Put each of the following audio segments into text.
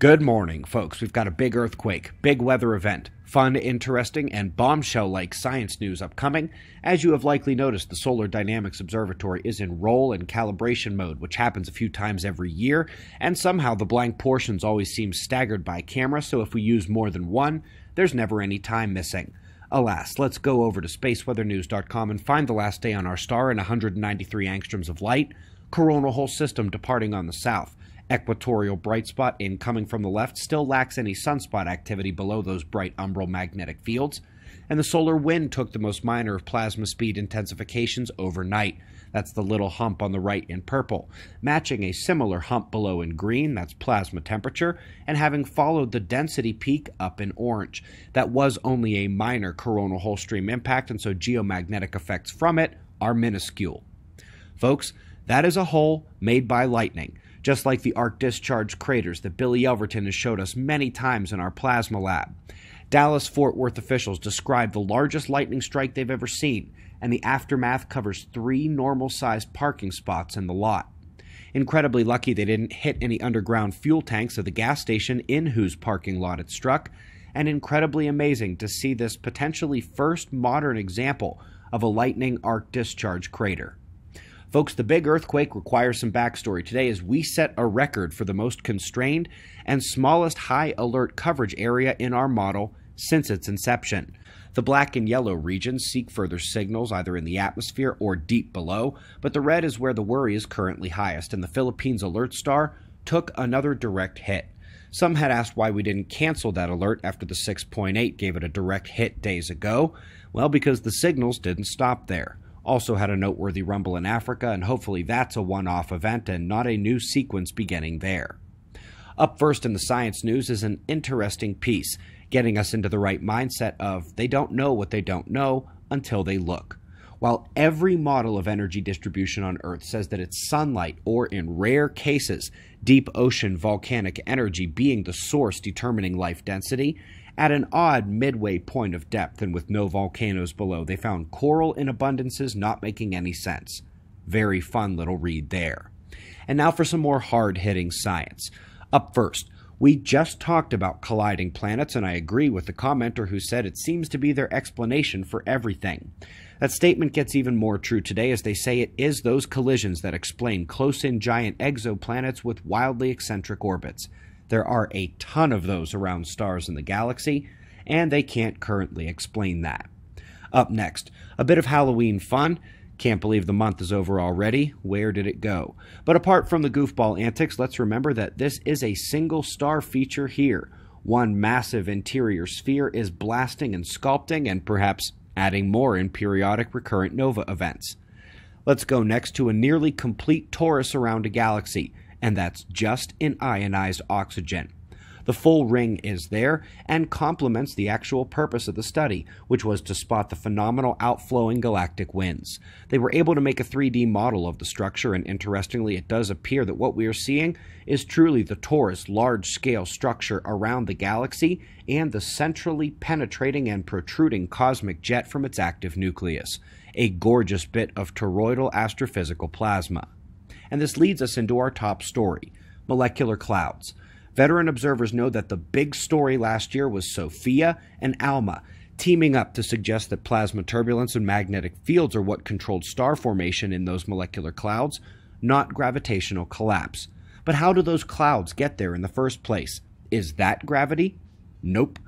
Good morning, folks. We've got a big earthquake, big weather event, fun, interesting, and bombshell-like science news upcoming. As you have likely noticed, the Solar Dynamics Observatory is in roll and calibration mode, which happens a few times every year, and somehow the blank portions always seem staggered by camera, so if we use more than one, there's never any time missing. Alas, let's go over to spaceweathernews.com and find the last day on our star in 193 angstroms of light, coronal hole system departing on the south. Equatorial bright spot incoming from the left still lacks any sunspot activity below those bright umbral magnetic fields, and the solar wind took the most minor of plasma speed intensifications overnight. That's the little hump on the right in purple, matching a similar hump below in green, that's plasma temperature, and having followed the density peak up in orange. That was only a minor coronal hole stream impact, and so geomagnetic effects from it are minuscule. Folks, that is a hole made by lightning, just like the arc discharge craters that Billy Elverton has showed us many times in our plasma lab. Dallas-Fort Worth officials describe the largest lightning strike they've ever seen, and the aftermath covers 3 normal-sized parking spots in the lot. Incredibly lucky they didn't hit any underground fuel tanks of the gas station in whose parking lot it struck, and incredibly amazing to see this potentially first modern example of a lightning arc discharge crater. Folks, the big earthquake requires some backstory today as we set a record for the most constrained and smallest high alert coverage area in our model since its inception. The black and yellow regions seek further signals either in the atmosphere or deep below, but the red is where the worry is currently highest, and the Philippines alert star took another direct hit. Some had asked why we didn't cancel that alert after the 6.8 gave it a direct hit days ago. Well, because the signals didn't stop there. Also had a noteworthy rumble in Africa, and hopefully that's a one-off event and not a new sequence beginning there. Up first in the science news is an interesting piece, getting us into the right mindset of they don't know what they don't know until they look. While every model of energy distribution on Earth says that it's sunlight or, in rare cases, deep ocean volcanic energy being the source determining life density, at an odd midway point of depth and with no volcanoes below, they found coral in abundances not making any sense. Very fun little read there. And now for some more hard-hitting science. Up first, we just talked about colliding planets, and I agree with the commenter who said it seems to be their explanation for everything. That statement gets even more true today as they say it is those collisions that explain close-in giant exoplanets with wildly eccentric orbits. There are a ton of those around stars in the galaxy, and they can't currently explain that. Up next, a bit of Halloween fun. Can't believe the month is over already. Where did it go? But apart from the goofball antics, let's remember that this is a single star feature here. One massive interior sphere is blasting and sculpting and perhaps adding more in periodic recurrent nova events. Let's go next to a nearly complete torus around a galaxy, and that's just in ionized oxygen. The full ring is there and complements the actual purpose of the study, which was to spot the phenomenal outflowing galactic winds. They were able to make a 3D model of the structure, and interestingly, it does appear that what we are seeing is truly the torus large-scale structure around the galaxy and the centrally penetrating and protruding cosmic jet from its active nucleus, a gorgeous bit of toroidal astrophysical plasma. And this leads us into our top story, molecular clouds. Veteran observers know that the big story last year was Sophia and Alma, teaming up to suggest that plasma turbulence and magnetic fields are what controlled star formation in those molecular clouds, not gravitational collapse. But how do those clouds get there in the first place? Is that gravity? Nope.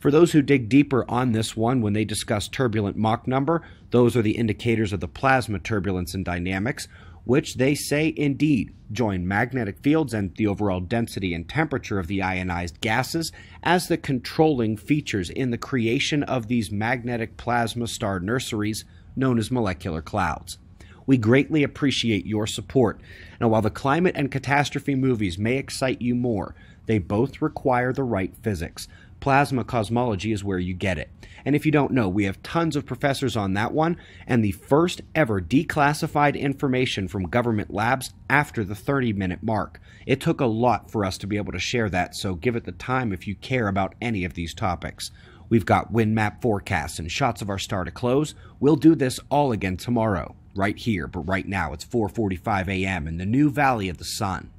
For those who dig deeper on this one, when they discuss turbulent Mach number, those are the indicators of the plasma turbulence and dynamics, which they say indeed join magnetic fields and the overall density and temperature of the ionized gases as the controlling features in the creation of these magnetic plasma star nurseries known as molecular clouds. We greatly appreciate your support. Now, while the climate and catastrophe movies may excite you more, they both require the right physics. Plasma cosmology is where you get it. And if you don't know, we have tons of professors on that one, and the first ever declassified information from government labs after the 30-minute mark. It took a lot for us to be able to share that, so give it the time if you care about any of these topics. We've got wind map forecasts and shots of our star to close. We'll do this all again tomorrow, right here, but right now it's 4:45 a.m. in the new Valley of the Sun.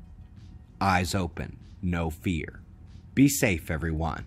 Eyes open, no fear. Be safe, everyone.